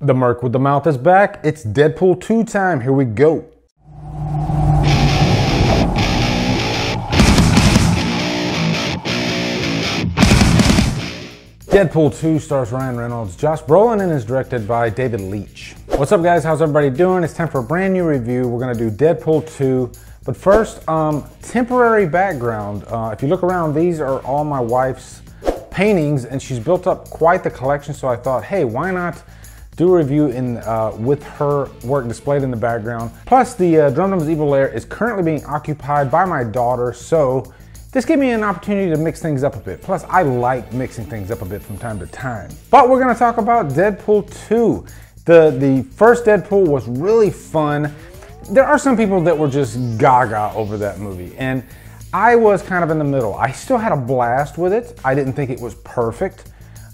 The Merc with the Mouth is back. It's Deadpool 2 time. Here we go. Deadpool 2 stars Ryan Reynolds, Josh Brolin, and is directed by David Leitch. What's up, guys? How's everybody doing? It's time for a brand new review. We're gonna do Deadpool 2. But first, temporary background. If you look around, these are all my wife's paintings, and she's built up quite the collection. So I thought, hey, why not do a review with her work displayed in the background. Plus, the Drumdums Evil Lair is currently being occupied by my daughter, so this gave me an opportunity to mix things up a bit. Plus, I like mixing things up a bit from time to time. But we're gonna talk about Deadpool 2. The first Deadpool was really fun. There are some people that were just gaga over that movie, and I was kind of in the middle. I still had a blast with it. I didn't think it was perfect.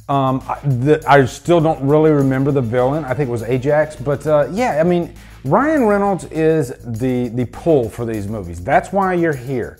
I still don't really remember the villain. I think it was Ajax, but yeah, I mean, Ryan Reynolds is the pull for these movies. That's why you're here,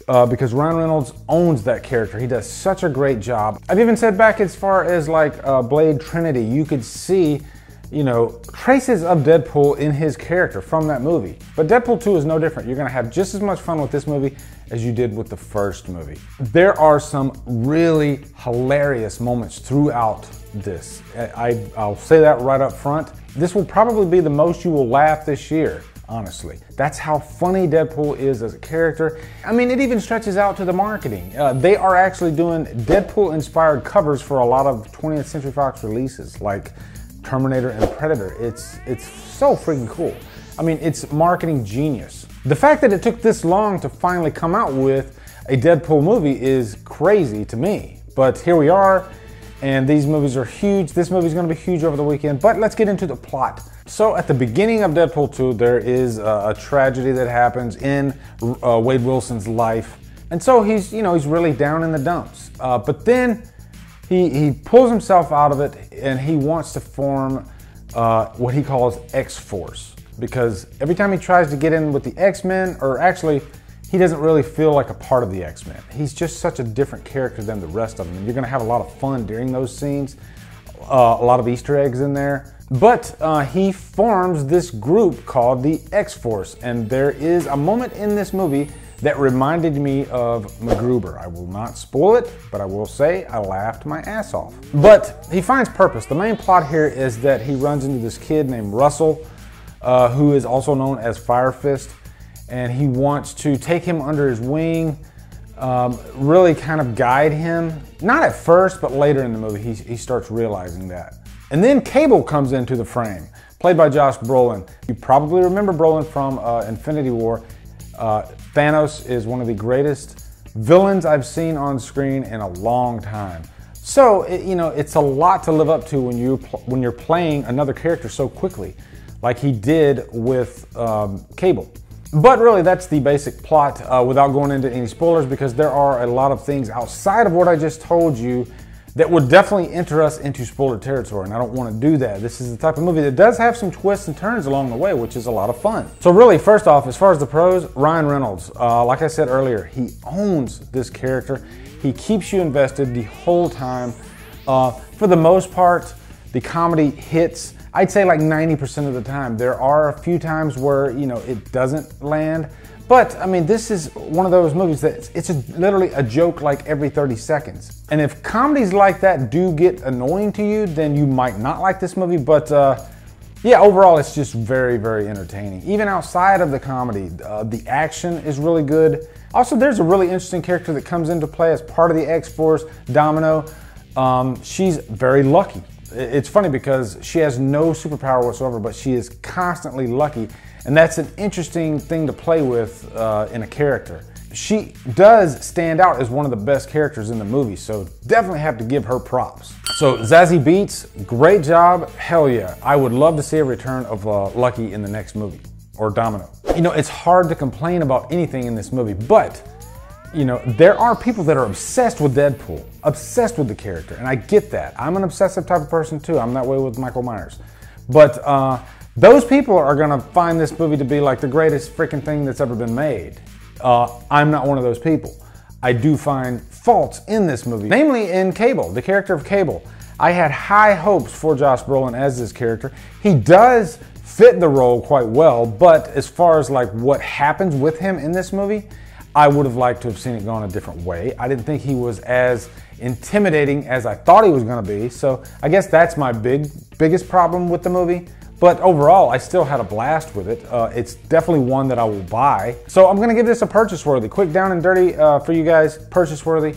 because Ryan Reynolds owns that character. He does such a great job. I've even said back as far as like Blade Trinity, you could see, you know, traces of Deadpool in his character from that movie. But Deadpool 2 is no different. You're gonna have just as much fun with this movie as you did with the first movie. There are some really hilarious moments throughout this. I'll say that right up front. This will probably be the most you will laugh this year, honestly. That's how funny Deadpool is as a character. I mean, it even stretches out to the marketing. They are actually doing Deadpool-inspired covers for a lot of 20th Century Fox releases, like Terminator and Predator. It's so freaking cool. I mean, it's marketing genius. The fact that it took this long to finally come out with a Deadpool movie is crazy to me. But here we are, and these movies are huge. This movie's gonna be huge over the weekend, but let's get into the plot. So at the beginning of Deadpool 2, there is a tragedy that happens in Wade Wilson's life. And so he's really down in the dumps. But then he pulls himself out of it, and he wants to form what he calls X-Force, because every time he tries to get in with the X-Men, or actually, he doesn't really feel like a part of the X-Men. He's just such a different character than the rest of them, and you're gonna have a lot of fun during those scenes, a lot of Easter eggs in there. But he forms this group called the X-Force, and there is a moment in this movie that reminded me of MacGruber. I will not spoil it, but I will say I laughed my ass off. But he finds purpose. The main plot here is that he runs into this kid named Russell, who is also known as Fire Fist, and he wants to take him under his wing, really kind of guide him. Not at first, but later in the movie, he starts realizing that. And then Cable comes into the frame, played by Josh Brolin. You probably remember Brolin from Infinity War. Thanos is one of the greatest villains I've seen on screen in a long time. So, it's a lot to live up to when you're playing another character so quickly, like he did with Cable. But really, that's the basic plot without going into any spoilers, because there are a lot of things outside of what I just told you that would definitely enter us into spoiler territory, and I don't want to do that. This is the type of movie that does have some twists and turns along the way, which is a lot of fun. So really, first off, as far as the pros, Ryan Reynolds, like I said earlier, he owns this character. He keeps you invested the whole time. For the most part, the comedy hits, I'd say like 90% of the time. There are a few times where, it doesn't land. But, I mean, this is one of those movies that it's literally a joke like every 30 seconds. And if comedies like that do get annoying to you, then you might not like this movie. But, yeah, overall, it's just very, very entertaining. Even outside of the comedy, the action is really good. Also, there's a really interesting character that comes into play as part of the X-Force, Domino. She's very lucky. It's funny because she has no superpower whatsoever, but she is constantly lucky. And that's an interesting thing to play with in a character. She does stand out as one of the best characters in the movie, so definitely have to give her props. So Zazie Beetz, great job, hell yeah. I would love to see a return of Lucky in the next movie, or Domino. It's hard to complain about anything in this movie, but there are people that are obsessed with Deadpool, obsessed with the character, and I get that. I'm an obsessive type of person too. I'm that way with Michael Myers. But those people are gonna find this movie to be like the greatest freaking thing that's ever been made. I'm not one of those people. I do find faults in this movie, namely in Cable, the character of Cable. I had high hopes for Josh Brolin as this character. He does fit the role quite well, but as far as like what happens with him in this movie, I would have liked to have seen it go in a different way. I didn't think he was as intimidating as I thought he was going to be, so I guess that's my biggest problem with the movie. But overall, I still had a blast with it. It's definitely one that I will buy. So I'm going to give this a purchase worthy. Quick down and dirty for you guys, purchase worthy.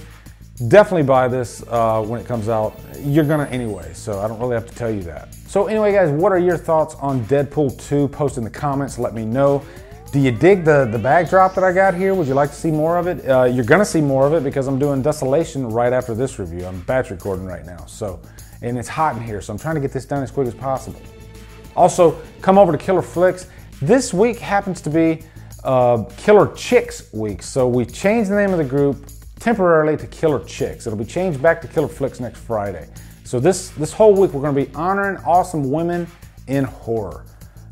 Definitely buy this when it comes out. You're gonna anyway, so I don't really have to tell you that. So anyway, guys, what are your thoughts on Deadpool 2? Post in the comments, let me know. Do you dig the backdrop that I got here? Would you like to see more of it? You're gonna see more of it because I'm doing Desolation right after this review. I'm batch recording right now, and it's hot in here, so I'm trying to get this done as quick as possible. Also, come over to Killer Flicks. This week happens to be Killer Chicks week, so we changed the name of the group temporarily to Killer Chicks. It'll be changed back to Killer Flicks next Friday. So this whole week we're going to be honoring awesome women in horror,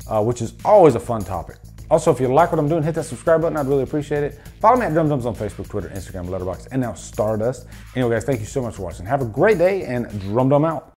which is always a fun topic. Also, if you like what I'm doing, hit that subscribe button. I'd really appreciate it. Follow me at Drumdums on Facebook, Twitter, Instagram, Letterboxd, and now Stardust. Anyway, guys, thank you so much for watching. Have a great day, and Drumdum out.